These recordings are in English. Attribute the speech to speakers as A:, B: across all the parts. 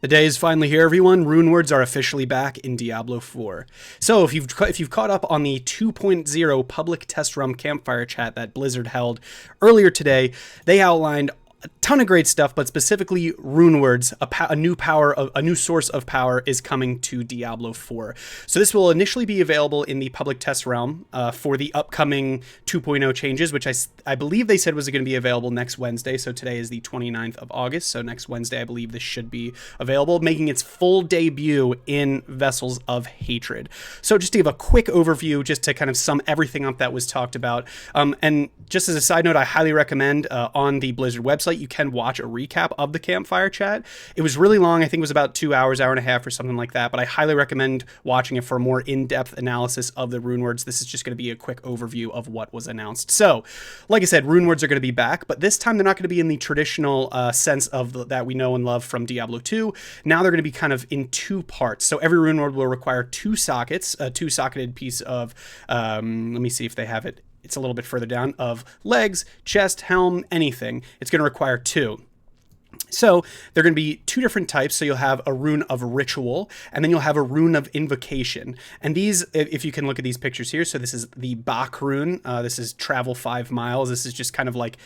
A: The day is finally here, everyone. Runewords are officially back in Diablo 4. So if you've caught up on the 2.0 public test realm campfire chat that Blizzard held earlier today, they outlined a ton of great stuff, but specifically Runewords, a new source of power is coming to Diablo 4. So this will initially be available in the public test realm for the upcoming 2.0 changes, which I believe they said was going to be available next Wednesday. So today is the 29th of August. So next Wednesday, I believe this should be available, making its full debut in Vessels of Hatred. So just to give a quick overview, just to kind of sum everything up that was talked about. And just as a side note, I highly recommend on the Blizzard website, you can watch a recap of the campfire chat. It was really long. I think it was about 2 hours, hour and a half or something like that. But I highly recommend watching it for a more in-depth analysis of the Runewords. This is just going to be a quick overview of what was announced. So, like I said, Runewords are going to be back, but this time they're not going to be in the traditional sense of that we know and love from Diablo 2. Now they're going to be kind of in two parts. So every Runeword will require two sockets, a two-socketed piece of, let me see if they have it. It's a little bit further down, of legs, chest, helm, anything. It's going to require two. So they're going to be two different types. So you'll have a rune of ritual, and then you'll have a rune of invocation. And these, if you can look at these pictures here, so this is the Bach rune. This is travel 5 miles. This is just kind of like,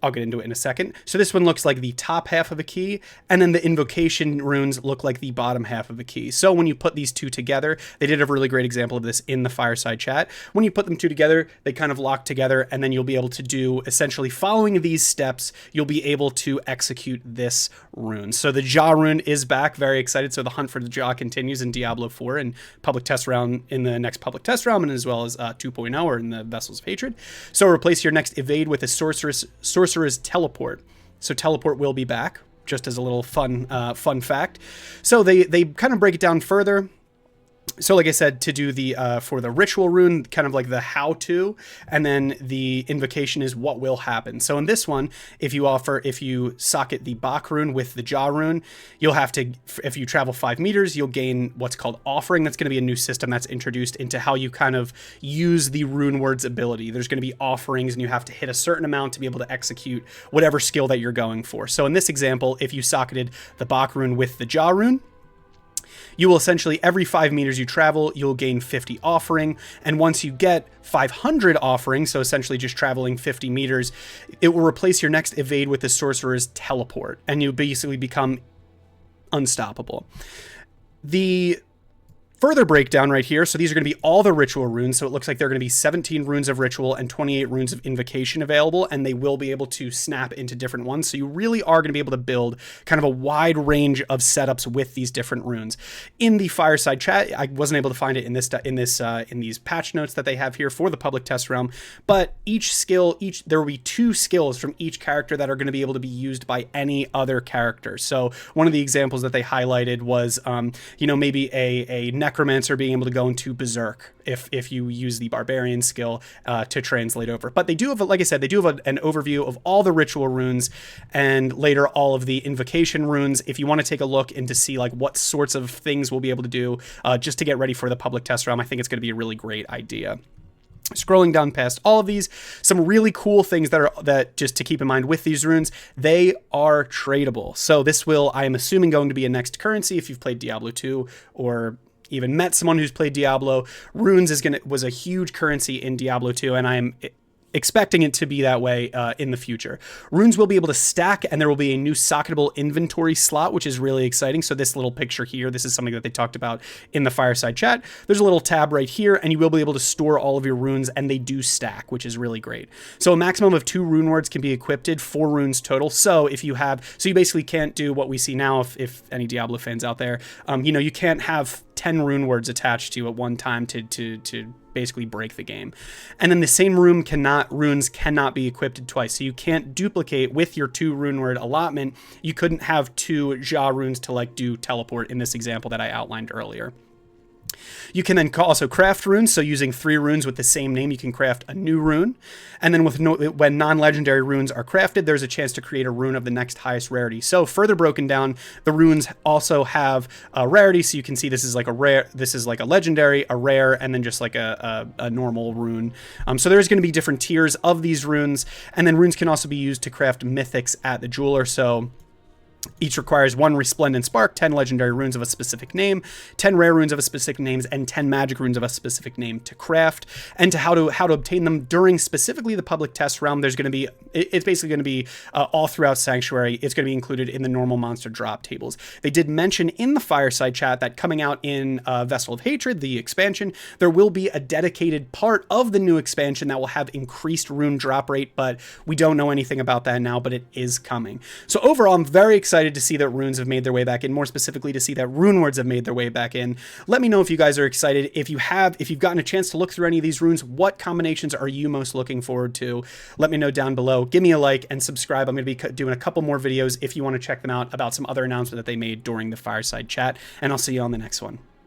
A: I'll get into it in a second. So this one looks like the top half of a key, and then the invocation runes look like the bottom half of a key. So when you put these two together, they did a really great example of this in the fireside chat. When you put them two together, they kind of lock together, and then you'll be able to do, essentially following these steps, you'll be able to execute this rune. So the Jaw rune is back, very excited. So the hunt for the Jaw continues in Diablo 4 and public test round in the next public test round, and as well as 2.0 or in the Vessels of Hatred. So replace your next evade with a sorcerer's teleport. So teleport will be back, just as a little fun fact. So they kind of break it down further. So like I said, to do the for the ritual rune, kind of like the how-to, and then the invocation is what will happen. So in this one, if you socket the Bach rune with the Jaw rune, you'll have to, if you travel 5 meters, you'll gain what's called offering. That's going to be a new system that's introduced into how you kind of use the Runewords ability. There's going to be offerings, and you have to hit a certain amount to be able to execute whatever skill that you're going for. So in this example, if you socketed the Bach rune with the Jaw rune, you will essentially, every 5 meters you travel, you'll gain 50 offering. And once you get 500 offering, so essentially just traveling 50 meters, it will replace your next evade with the sorcerer's teleport. And you basically become unstoppable. The further breakdown right here, so these are going to be all the ritual runes, so it looks like there are going to be 17 runes of ritual and 28 runes of invocation available, and they will be able to snap into different ones, so you really are going to be able to build kind of a wide range of setups with these different runes. In the fireside chat, I wasn't able to find it in these patch notes that they have here for the public test realm, but there will be 2 skills from each character that are going to be able to be used by any other character. So one of the examples that they highlighted was maybe a necromancer being able to go into berserk if you use the barbarian skill to translate over. But they do have, like I said, an overview of all the ritual runes, and later all of the invocation runes. If you want to take a look and to see like what sorts of things we'll be able to do just to get ready for the public test realm, I think it's going to be a really great idea. Scrolling down past all of these, some really cool things that just to keep in mind with these runes, they are tradable. So this will, I am assuming, going to be a next currency if you've played Diablo 2 or even met someone who's played Diablo. Runes was a huge currency in Diablo 2, and I am expecting it to be that way in the future. Runes will be able to stack, and there will be a new socketable inventory slot, which is really exciting. So this little picture here, this is something that they talked about in the fireside chat. There's a little tab right here, and you will be able to store all of your runes, and they do stack, which is really great. So a maximum of 2 Runewords can be equipped, 4 runes total. So you basically can't do what we see now, if any Diablo fans out there, you can't have 10 Runewords attached to you at one time to basically break the game. And then the same runes cannot be equipped twice. So you can't duplicate with your 2 Runeword allotment. You couldn't have 2 Jaw runes to like do teleport in this example that I outlined earlier. You can then also craft runes, so using 3 runes with the same name, you can craft a new rune. And then when non-legendary runes are crafted, there's a chance to create a rune of the next highest rarity. So further broken down, the runes also have a rarity, so you can see this is like a legendary, a rare, and then just like a normal rune. So there's going to be different tiers of these runes, and then runes can also be used to craft mythics at the jeweler. So Each requires 1 Resplendent Spark, 10 legendary runes of a specific name, 10 rare runes of a specific names, and 10 magic runes of a specific name to craft. And to how to obtain them during specifically the public test realm, there's going to be, it's basically going to be all throughout Sanctuary. It's going to be included in the normal monster drop tables. They did mention in the Fireside chat that coming out in Vessel of Hatred, the expansion, there will be a dedicated part of the new expansion that will have increased rune drop rate, but we don't know anything about that now, but it is coming. So overall, I'm very excited to see that runes have made their way back in, more specifically to see that Runewords have made their way back in. Let me know if you guys are excited. If you've gotten a chance to look through any of these runes, what combinations are you most looking forward to? Let me know down below. Give me a like and subscribe. I'm going to be doing a couple more videos if you want to check them out about some other announcements that they made during the Fireside chat, and I'll see you on the next one.